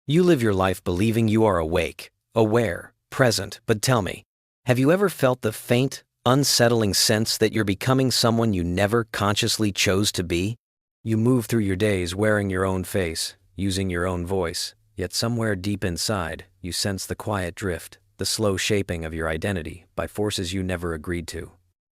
You live your life believing you are awake, aware, present, but tell me, have you ever felt the faint, unsettling sense that you're becoming someone you never consciously chose to be? You move through your days wearing your own face, using your own voice, yet somewhere deep inside, you sense the quiet drift, the slow shaping of your identity by forces you never agreed to.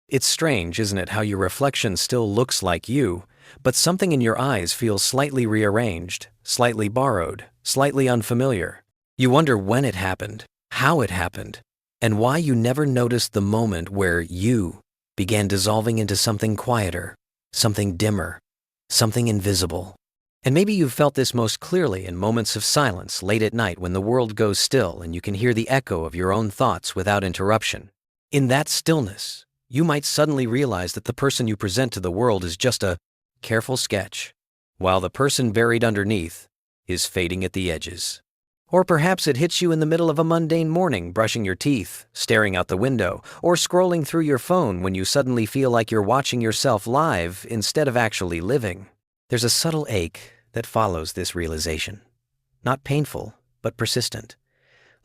It's strange, isn't it, how your reflection still looks like you, but something in your eyes feels slightly rearranged, slightly borrowed, slightly unfamiliar. You wonder when it happened, how it happened, and why you never noticed the moment where you began dissolving into something quieter, something dimmer, something invisible. And maybe you've felt this most clearly in moments of silence late at night when the world goes still and you can hear the echo of your own thoughts without interruption. In that stillness, you might suddenly realize that the person you present to the world is just a careful sketch, while the person buried underneath is fading at the edges. Or perhaps it hits you in the middle of a mundane morning, brushing your teeth, staring out the window, or scrolling through your phone when you suddenly feel like you're watching yourself live instead of actually living. There's a subtle ache that follows this realization. Not painful, but persistent,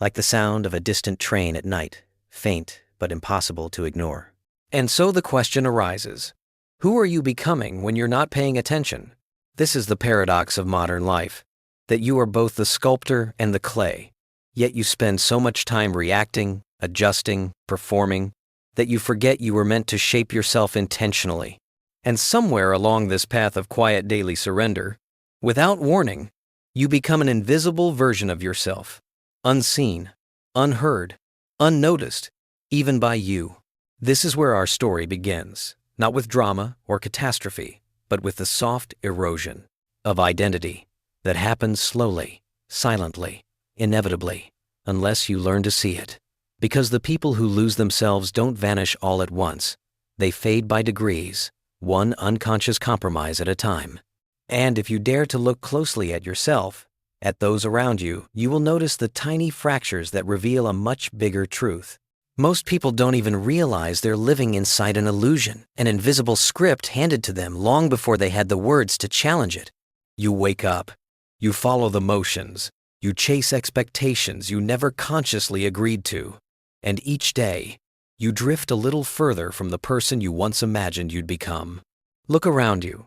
like the sound of a distant train at night, faint but impossible to ignore. And so the question arises, who are you becoming when you're not paying attention? This is the paradox of modern life, that you are both the sculptor and the clay, yet you spend so much time reacting, adjusting, performing, that you forget you were meant to shape yourself intentionally. And somewhere along this path of quiet daily surrender, without warning, you become an invisible version of yourself, unseen, unheard, unnoticed, even by you. This is where our story begins, not with drama or catastrophe, but with the soft erosion of identity that happens slowly, silently, inevitably, unless you learn to see it. Because the people who lose themselves don't vanish all at once. They fade by degrees, one unconscious compromise at a time. And if you dare to look closely at yourself, at those around you, you will notice the tiny fractures that reveal a much bigger truth. Most people don't even realize they're living inside an illusion, an invisible script handed to them long before they had the words to challenge it. You wake up, you follow the motions, you chase expectations you never consciously agreed to, and each day, you drift a little further from the person you once imagined you'd become. Look around you.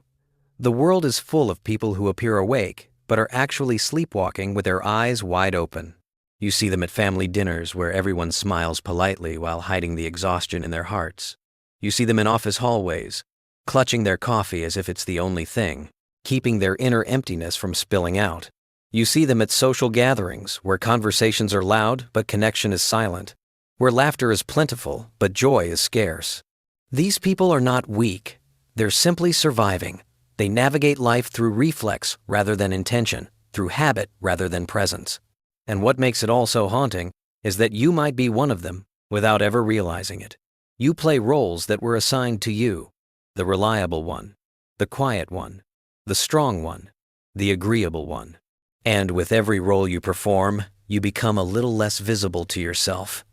The world is full of people who appear awake, but are actually sleepwalking with their eyes wide open. You see them at family dinners where everyone smiles politely while hiding the exhaustion in their hearts. You see them in office hallways, clutching their coffee as if it's the only thing, keeping their inner emptiness from spilling out. You see them at social gatherings where conversations are loud but connection is silent, where laughter is plentiful but joy is scarce. These people are not weak. They're simply surviving. They navigate life through reflex rather than intention, through habit rather than presence. And what makes it all so haunting is that you might be one of them without ever realizing it. You play roles that were assigned to you, the reliable one, the quiet one, the strong one, the agreeable one. And with every role you perform, you become a little less visible to yourself.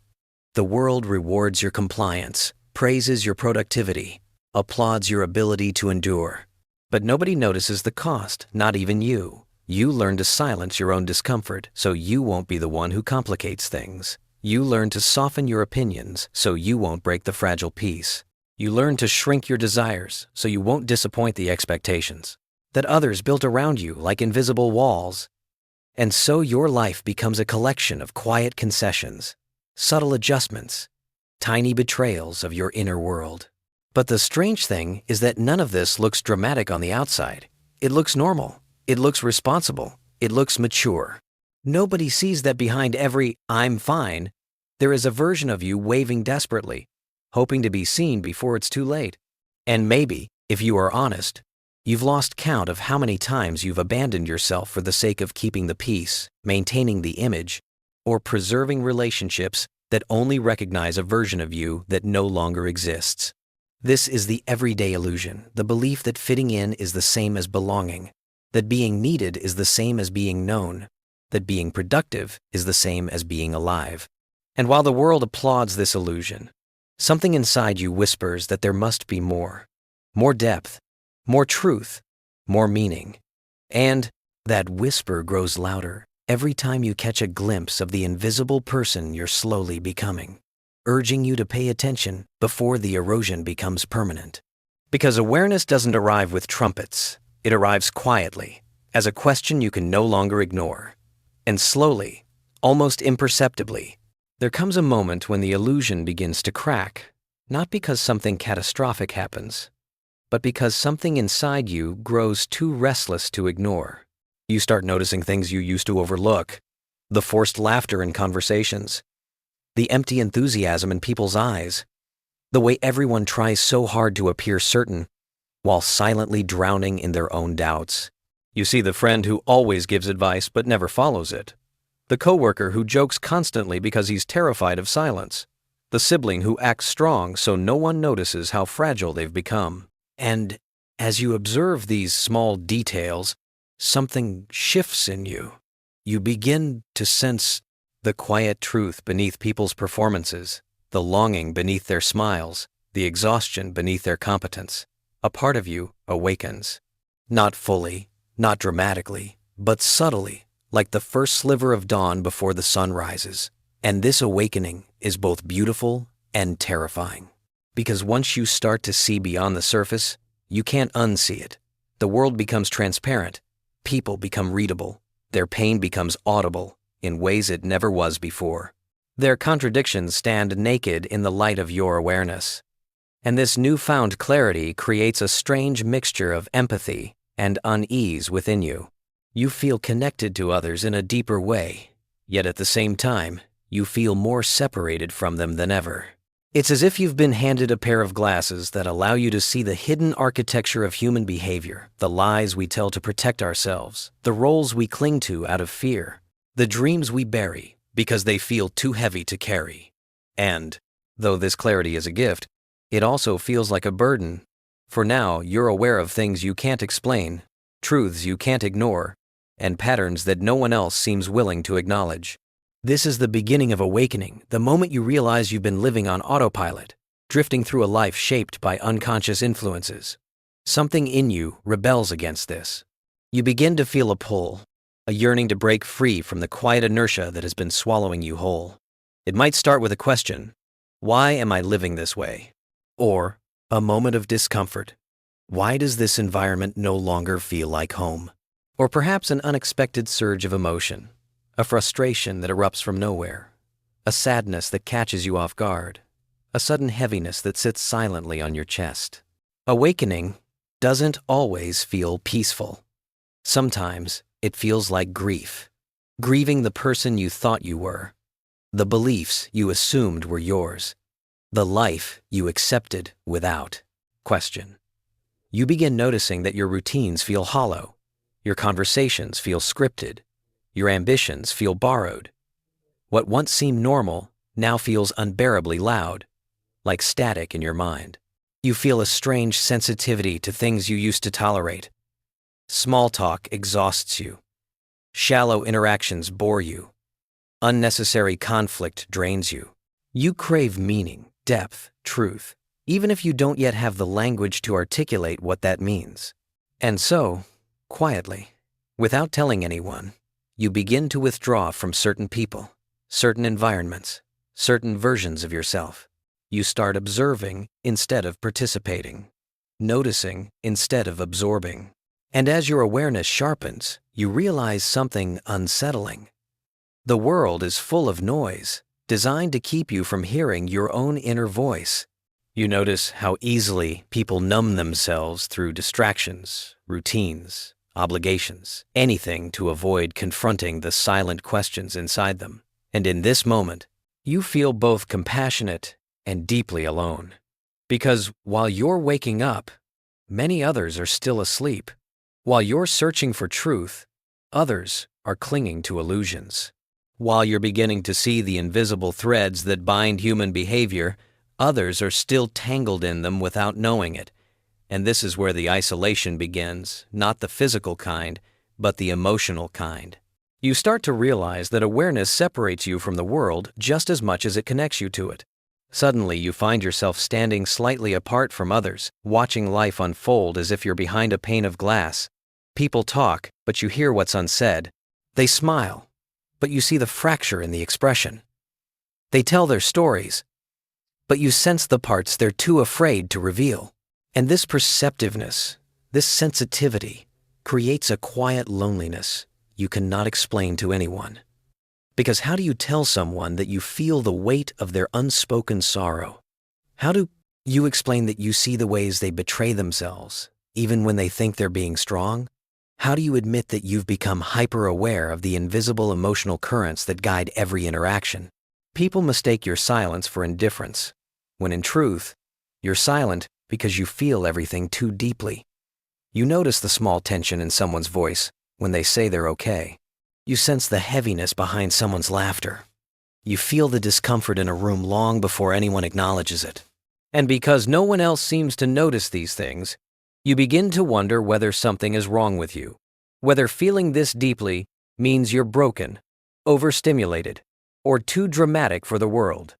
The world rewards your compliance, praises your productivity, applauds your ability to endure. But nobody notices the cost, not even you. You learn to silence your own discomfort so you won't be the one who complicates things. You learn to soften your opinions so you won't break the fragile peace. You learn to shrink your desires so you won't disappoint the expectations that others built around you like invisible walls. And so your life becomes a collection of quiet concessions, subtle adjustments, tiny betrayals of your inner world. But the strange thing is that none of this looks dramatic on the outside. It looks normal. It looks responsible. It looks mature. Nobody sees that behind every "I'm fine," there is a version of you waving desperately, hoping to be seen before it's too late. And maybe, if you are honest, you've lost count of how many times you've abandoned yourself for the sake of keeping the peace, maintaining the image, or preserving relationships that only recognize a version of you that no longer exists. This is the everyday illusion, the belief that fitting in is the same as belonging, that being needed is the same as being known, that being productive is the same as being alive. And while the world applauds this illusion, something inside you whispers that there must be more depth, more truth, more meaning. And that whisper grows louder every time you catch a glimpse of the invisible person you're slowly becoming, urging you to pay attention before the erosion becomes permanent. Because awareness doesn't arrive with trumpets, it arrives quietly, as a question you can no longer ignore. And slowly, almost imperceptibly, there comes a moment when the illusion begins to crack, not because something catastrophic happens, but because something inside you grows too restless to ignore. You start noticing things you used to overlook: the forced laughter in conversations, the empty enthusiasm in people's eyes, the way everyone tries so hard to appear certain while silently drowning in their own doubts. You see the friend who always gives advice but never follows it, the coworker who jokes constantly because he's terrified of silence, the sibling who acts strong so no one notices how fragile they've become. And as you observe these small details, something shifts in you. You begin to sense the quiet truth beneath people's performances, the longing beneath their smiles, the exhaustion beneath their competence. A part of you awakens. Not fully, not dramatically, but subtly, like the first sliver of dawn before the sun rises. And this awakening is both beautiful and terrifying. Because once you start to see beyond the surface, you can't unsee it. The world becomes transparent. People become readable. Their pain becomes audible in ways it never was before. Their contradictions stand naked in the light of your awareness. And this newfound clarity creates a strange mixture of empathy and unease within you. You feel connected to others in a deeper way, yet at the same time, you feel more separated from them than ever. It's as if you've been handed a pair of glasses that allow you to see the hidden architecture of human behavior, the lies we tell to protect ourselves, the roles we cling to out of fear, the dreams we bury because they feel too heavy to carry. And, though this clarity is a gift, it also feels like a burden. For now, you're aware of things you can't explain, truths you can't ignore, and patterns that no one else seems willing to acknowledge. This is the beginning of awakening, the moment you realize you've been living on autopilot, drifting through a life shaped by unconscious influences. Something in you rebels against this. You begin to feel a pull, a yearning to break free from the quiet inertia that has been swallowing you whole. It might start with a question: why am I living this way? Or a moment of discomfort: why does this environment no longer feel like home? Or perhaps an unexpected surge of emotion. A frustration that erupts from nowhere, a sadness that catches you off guard, a sudden heaviness that sits silently on your chest. Awakening doesn't always feel peaceful. Sometimes it feels like grief, grieving the person you thought you were, the beliefs you assumed were yours, the life you accepted without question. You begin noticing that your routines feel hollow, your conversations feel scripted, your ambitions feel borrowed. What once seemed normal now feels unbearably loud, like static in your mind. You feel a strange sensitivity to things you used to tolerate. Small talk exhausts you. Shallow interactions bore you. Unnecessary conflict drains you. You crave meaning, depth, truth, even if you don't yet have the language to articulate what that means. And so, quietly, without telling anyone, you begin to withdraw from certain people, certain environments, certain versions of yourself. You start observing instead of participating, noticing instead of absorbing. And as your awareness sharpens, you realize something unsettling. The world is full of noise, designed to keep you from hearing your own inner voice. You notice how easily people numb themselves through distractions, routines, obligations, anything to avoid confronting the silent questions inside them. And in this moment, you feel both compassionate and deeply alone. Because while you're waking up, many others are still asleep. While you're searching for truth, others are clinging to illusions. While you're beginning to see the invisible threads that bind human behavior, others are still tangled in them without knowing it. And this is where the isolation begins, not the physical kind, but the emotional kind. You start to realize that awareness separates you from the world just as much as it connects you to it. Suddenly, you find yourself standing slightly apart from others, watching life unfold as if you're behind a pane of glass. People talk, but you hear what's unsaid. They smile, but you see the fracture in the expression. They tell their stories, but you sense the parts they're too afraid to reveal. And this perceptiveness, this sensitivity, creates a quiet loneliness you cannot explain to anyone. Because how do you tell someone that you feel the weight of their unspoken sorrow? How do you explain that you see the ways they betray themselves, even when they think they're being strong? How do you admit that you've become hyper-aware of the invisible emotional currents that guide every interaction? People mistake your silence for indifference, when in truth, you're silent because you feel everything too deeply. You notice the small tension in someone's voice when they say they're okay. You sense the heaviness behind someone's laughter. You feel the discomfort in a room long before anyone acknowledges it. And because no one else seems to notice these things, you begin to wonder whether something is wrong with you, whether feeling this deeply means you're broken, overstimulated, or too dramatic for the world.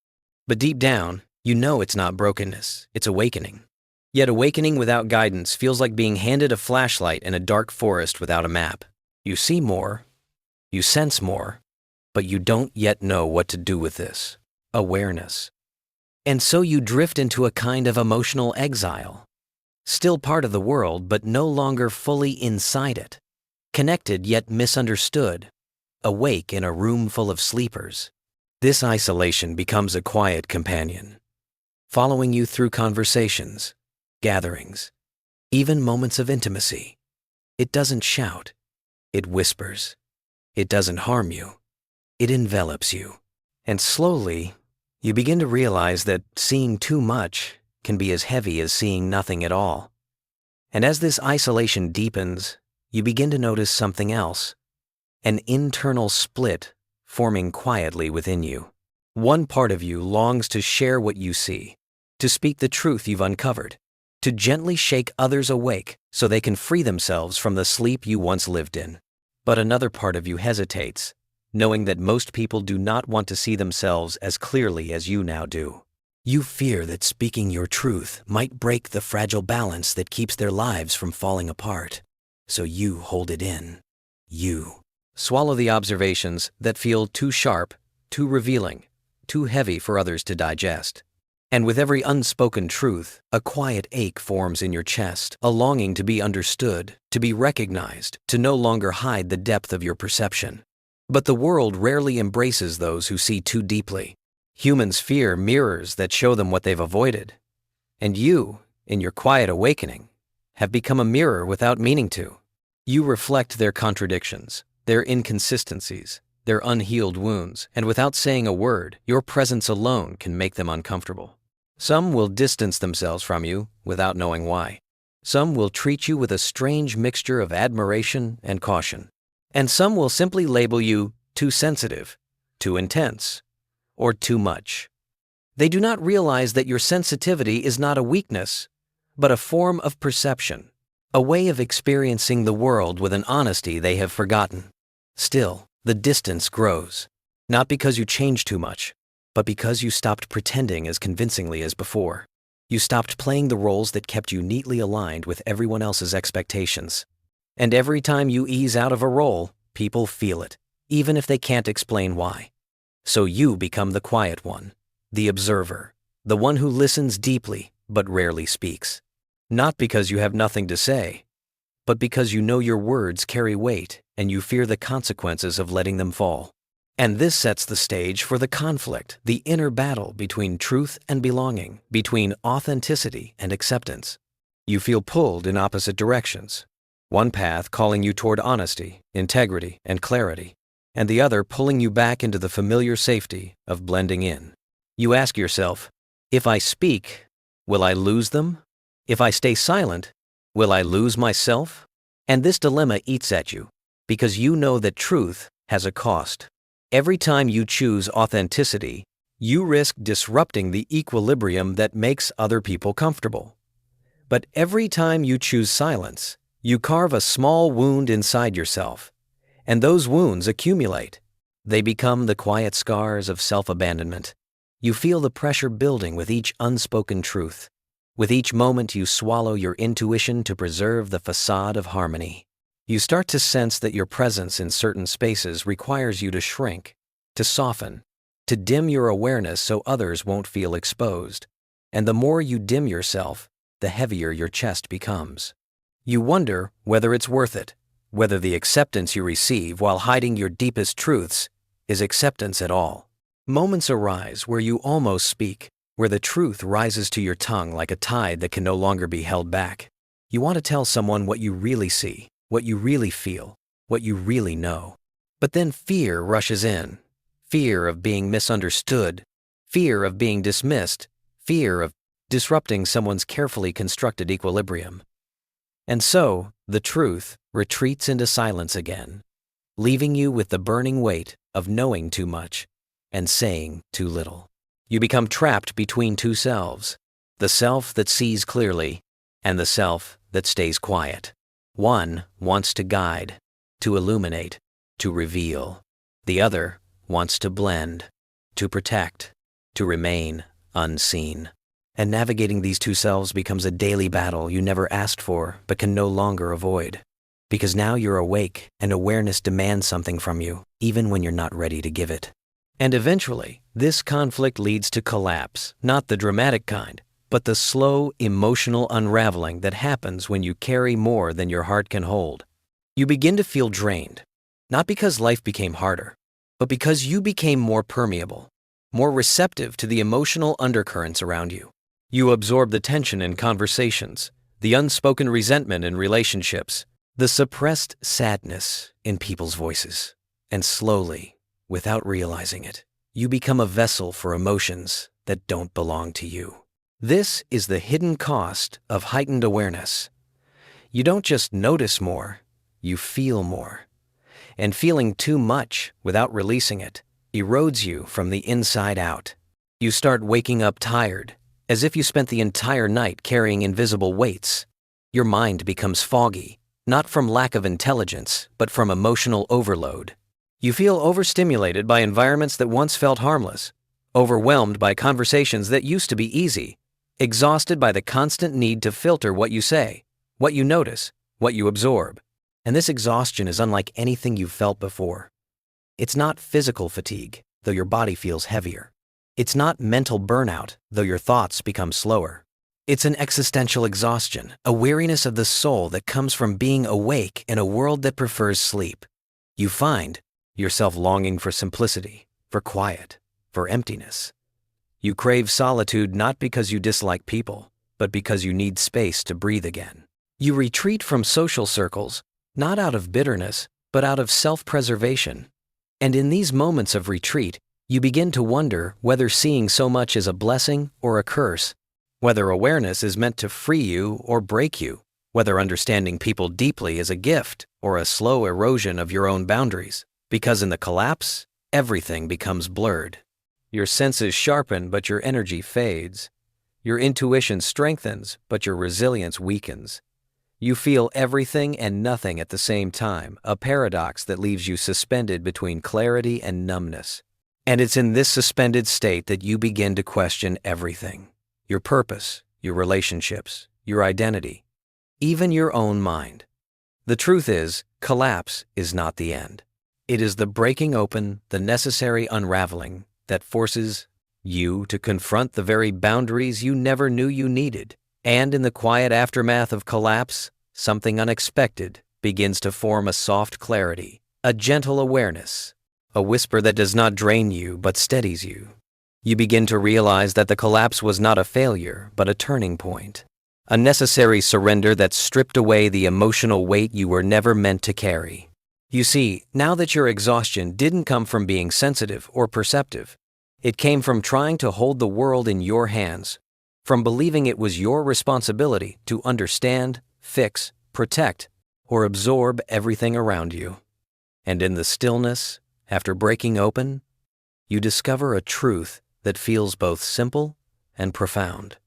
But deep down, you know it's not brokenness, it's awakening. Yet awakening without guidance feels like being handed a flashlight in a dark forest without a map. You see more, you sense more, but you don't yet know what to do with this awareness. And so you drift into a kind of emotional exile, still part of the world, but no longer fully inside it, connected yet misunderstood, awake in a room full of sleepers. This isolation becomes a quiet companion, following you through conversations, gatherings, even moments of intimacy. It doesn't shout, it whispers. It doesn't harm you, it envelops you. And slowly, you begin to realize that seeing too much can be as heavy as seeing nothing at all. And as this isolation deepens, you begin to notice something else, an internal split forming quietly within you. One part of you longs to share what you see, to speak the truth you've uncovered, to gently shake others awake so they can free themselves from the sleep you once lived in. But another part of you hesitates, knowing that most people do not want to see themselves as clearly as you now do. You fear that speaking your truth might break the fragile balance that keeps their lives from falling apart. So you hold it in. You swallow the observations that feel too sharp, too revealing, too heavy for others to digest. And with every unspoken truth, a quiet ache forms in your chest, a longing to be understood, to be recognized, to no longer hide the depth of your perception. But the world rarely embraces those who see too deeply. Humans fear mirrors that show them what they've avoided. And you, in your quiet awakening, have become a mirror without meaning to. You reflect their contradictions, their inconsistencies, their unhealed wounds, and without saying a word, your presence alone can make them uncomfortable. Some will distance themselves from you without knowing why. Some will treat you with a strange mixture of admiration and caution. And some will simply label you too sensitive, too intense, or too much. They do not realize that your sensitivity is not a weakness, but a form of perception, a way of experiencing the world with an honesty they have forgotten. Still, the distance grows, not because you change too much, but because you stopped pretending as convincingly as before. You stopped playing the roles that kept you neatly aligned with everyone else's expectations. And every time you ease out of a role, people feel it, even if they can't explain why. So you become the quiet one, the observer, the one who listens deeply but rarely speaks. Not because you have nothing to say, but because you know your words carry weight and you fear the consequences of letting them fall. And this sets the stage for the conflict, the inner battle between truth and belonging, between authenticity and acceptance. You feel pulled in opposite directions. One path calling you toward honesty, integrity, and clarity, and the other pulling you back into the familiar safety of blending in. You ask yourself, if I speak, will I lose them? If I stay silent, will I lose myself? And this dilemma eats at you, because you know that truth has a cost. Every time you choose authenticity, you risk disrupting the equilibrium that makes other people comfortable. But every time you choose silence, you carve a small wound inside yourself, and those wounds accumulate. They become the quiet scars of self-abandonment. You feel the pressure building with each unspoken truth. With each moment you swallow your intuition to preserve the facade of harmony. You start to sense that your presence in certain spaces requires you to shrink, to soften, to dim your awareness so others won't feel exposed. And the more you dim yourself, the heavier your chest becomes. You wonder whether it's worth it, whether the acceptance you receive while hiding your deepest truths is acceptance at all. Moments arise where you almost speak, where the truth rises to your tongue like a tide that can no longer be held back. You want to tell someone what you really see, what you really feel, what you really know. But then fear rushes in. Fear of being misunderstood, fear of being dismissed, fear of disrupting someone's carefully constructed equilibrium. And so, the truth retreats into silence again, leaving you with the burning weight of knowing too much and saying too little. You become trapped between two selves, the self that sees clearly and the self that stays quiet. One wants to guide, to illuminate, to reveal. The other wants to blend, to protect, to remain unseen. And navigating these two selves becomes a daily battle you never asked for but can no longer avoid. Because now you're awake and awareness demands something from you, even when you're not ready to give it. And eventually, this conflict leads to collapse, not the dramatic kind, but the slow, emotional unraveling that happens when you carry more than your heart can hold. You begin to feel drained, not because life became harder, but because you became more permeable, more receptive to the emotional undercurrents around you. You absorb the tension in conversations, the unspoken resentment in relationships, the suppressed sadness in people's voices. And slowly, without realizing it, you become a vessel for emotions that don't belong to you. This is the hidden cost of heightened awareness. You don't just notice more, you feel more. And feeling too much without releasing it erodes you from the inside out. You start waking up tired, as if you spent the entire night carrying invisible weights. Your mind becomes foggy, not from lack of intelligence, but from emotional overload. You feel overstimulated by environments that once felt harmless, overwhelmed by conversations that used to be easy, exhausted by the constant need to filter what you say, what you notice, what you absorb. And this exhaustion is unlike anything you've felt before. It's not physical fatigue, though your body feels heavier. It's not mental burnout, though your thoughts become slower. It's an existential exhaustion, a weariness of the soul that comes from being awake in a world that prefers sleep. You find yourself longing for simplicity, for quiet, for emptiness. You crave solitude not because you dislike people, but because you need space to breathe again. You retreat from social circles, not out of bitterness, but out of self-preservation. And in these moments of retreat, you begin to wonder whether seeing so much is a blessing or a curse, whether awareness is meant to free you or break you, whether understanding people deeply is a gift or a slow erosion of your own boundaries. Because in the collapse, everything becomes blurred. Your senses sharpen, but your energy fades. Your intuition strengthens, but your resilience weakens. You feel everything and nothing at the same time, a paradox that leaves you suspended between clarity and numbness. And it's in this suspended state that you begin to question everything. Your purpose, your relationships, your identity, even your own mind. The truth is, collapse is not the end. It is the breaking open, the necessary unraveling that forces you to confront the very boundaries you never knew you needed. And in the quiet aftermath of collapse, something unexpected begins to form, a soft clarity, a gentle awareness, a whisper that does not drain you but steadies you. You begin to realize that the collapse was not a failure but a turning point, a necessary surrender that stripped away the emotional weight you were never meant to carry. You see, now that your exhaustion didn't come from being sensitive or perceptive, it came from trying to hold the world in your hands, from believing it was your responsibility to understand, fix, protect, or absorb everything around you. And in the stillness, after breaking open, you discover a truth that feels both simple and profound.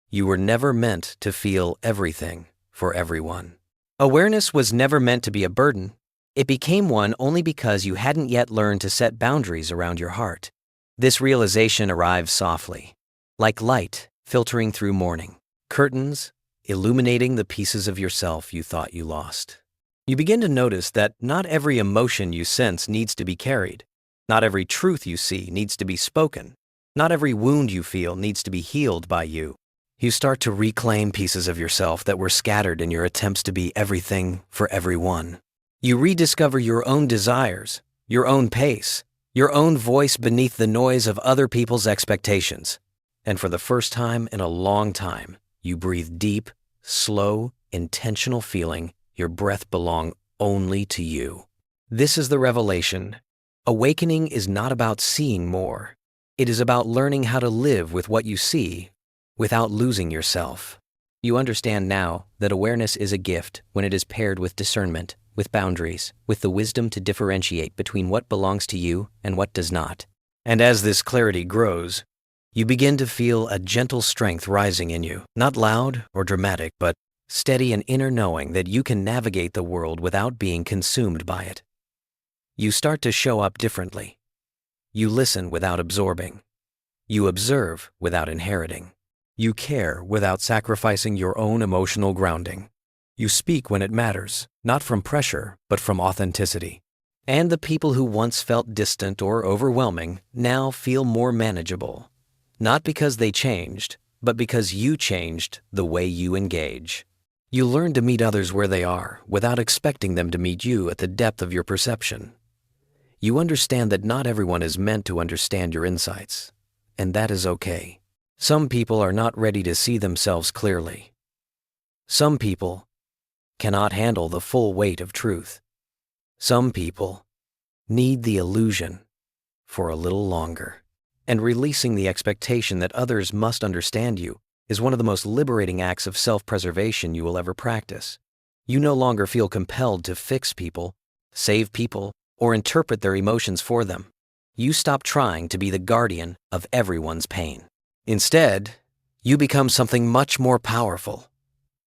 You were never meant to feel everything for everyone. Awareness was never meant to be a burden. It became one only because you hadn't yet learned to set boundaries around your heart. This realization arrives softly, like light filtering through morning, curtains illuminating the pieces of yourself you thought you lost. You begin to notice that not every emotion you sense needs to be carried. Not every truth you see needs to be spoken. Not every wound you feel needs to be healed by you. You start to reclaim pieces of yourself that were scattered in your attempts to be everything for everyone. You rediscover your own desires, your own pace, your own voice beneath the noise of other people's expectations. And for the first time in a long time, you breathe deep, slow, intentional feeling your breath belong only to you. This is the revelation. Awakening is not about seeing more. It is about learning how to live with what you see without losing yourself. You understand now that awareness is a gift when it is paired with discernment, with boundaries, with the wisdom to differentiate between what belongs to you and what does not. And as this clarity grows, you begin to feel a gentle strength rising in you, not loud or dramatic, but steady and inner knowing that you can navigate the world without being consumed by it. You start to show up differently. You listen without absorbing. You observe without inheriting. You care without sacrificing your own emotional grounding. You speak when it matters, not from pressure, but from authenticity. And the people who once felt distant or overwhelming now feel more manageable. Not because they changed, but because you changed the way you engage. You learn to meet others where they are without expecting them to meet you at the depth of your perception. You understand that not everyone is meant to understand your insights, and that is okay. Some people are not ready to see themselves clearly. Some people cannot handle the full weight of truth. Some people need the illusion for a little longer. And releasing the expectation that others must understand you is one of the most liberating acts of self-preservation you will ever practice. You no longer feel compelled to fix people, save people, or interpret their emotions for them. You stop trying to be the guardian of everyone's pain. Instead, you become something much more powerful.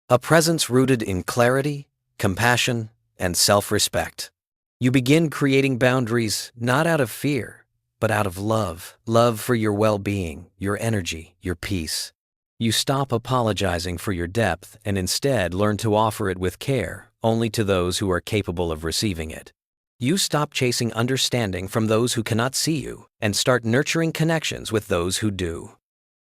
A presence rooted in clarity, compassion, and self-respect. You begin creating boundaries not out of fear, but out of love. Love for your well-being, your energy, your peace. You stop apologizing for your depth and instead learn to offer it with care only to those who are capable of receiving it. You stop chasing understanding from those who cannot see you and start nurturing connections with those who do.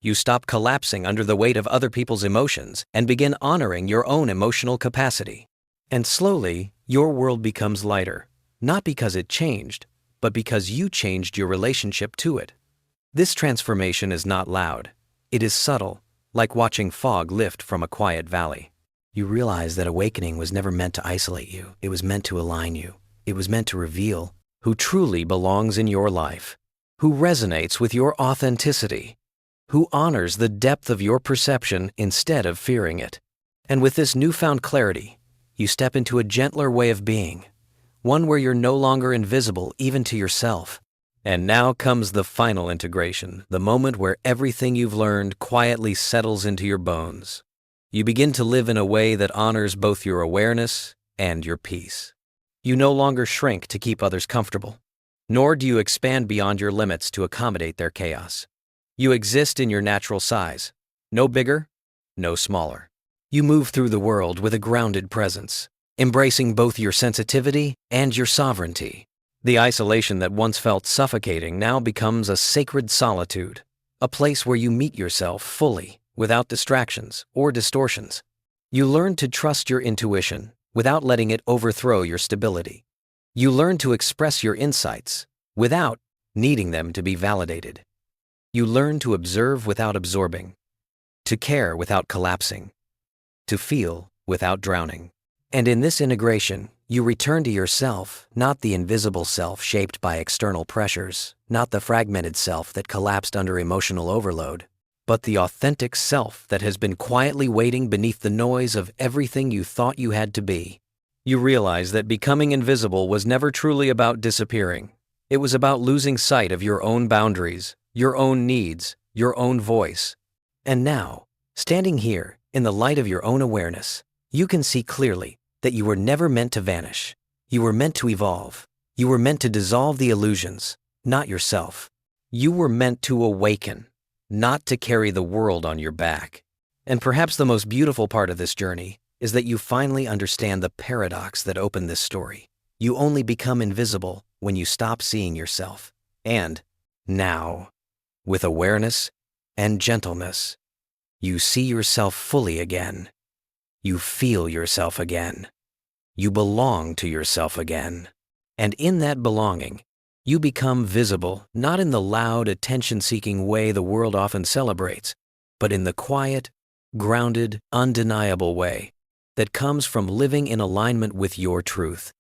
You stop collapsing under the weight of other people's emotions and begin honoring your own emotional capacity. And slowly, your world becomes lighter, not because it changed, but because you changed your relationship to it. This transformation is not loud. It is subtle, like watching fog lift from a quiet valley. You realize that awakening was never meant to isolate you. It was meant to align you. It was meant to reveal who truly belongs in your life, who resonates with your authenticity, who honors the depth of your perception instead of fearing it. And with this newfound clarity, you step into a gentler way of being, one where you're no longer invisible even to yourself. And now comes the final integration, the moment where everything you've learned quietly settles into your bones. You begin to live in a way that honors both your awareness and your peace. You no longer shrink to keep others comfortable, nor do you expand beyond your limits to accommodate their chaos. You exist in your natural size, no bigger, no smaller. You move through the world with a grounded presence, embracing both your sensitivity and your sovereignty. The isolation that once felt suffocating now becomes a sacred solitude, a place where you meet yourself fully, without distractions or distortions. You learn to trust your intuition without letting it overthrow your stability. You learn to express your insights without needing them to be validated. You learn to observe without absorbing, to care without collapsing, to feel without drowning. And in this integration, you return to yourself, not the invisible self shaped by external pressures, not the fragmented self that collapsed under emotional overload, but the authentic self that has been quietly waiting beneath the noise of everything you thought you had to be. You realize that becoming invisible was never truly about disappearing. It was about losing sight of your own boundaries, your own needs, your own voice. And now, standing here, in the light of your own awareness, you can see clearly that you were never meant to vanish. You were meant to evolve. You were meant to dissolve the illusions, not yourself. You were meant to awaken, not to carry the world on your back. And perhaps the most beautiful part of this journey is that you finally understand the paradox that opened this story. You only become invisible when you stop seeing yourself. And now, with awareness and gentleness, you see yourself fully again. You feel yourself again. You belong to yourself again. And in that belonging, you become visible not in the loud, attention-seeking way the world often celebrates, but in the quiet, grounded, undeniable way that comes from living in alignment with your truth.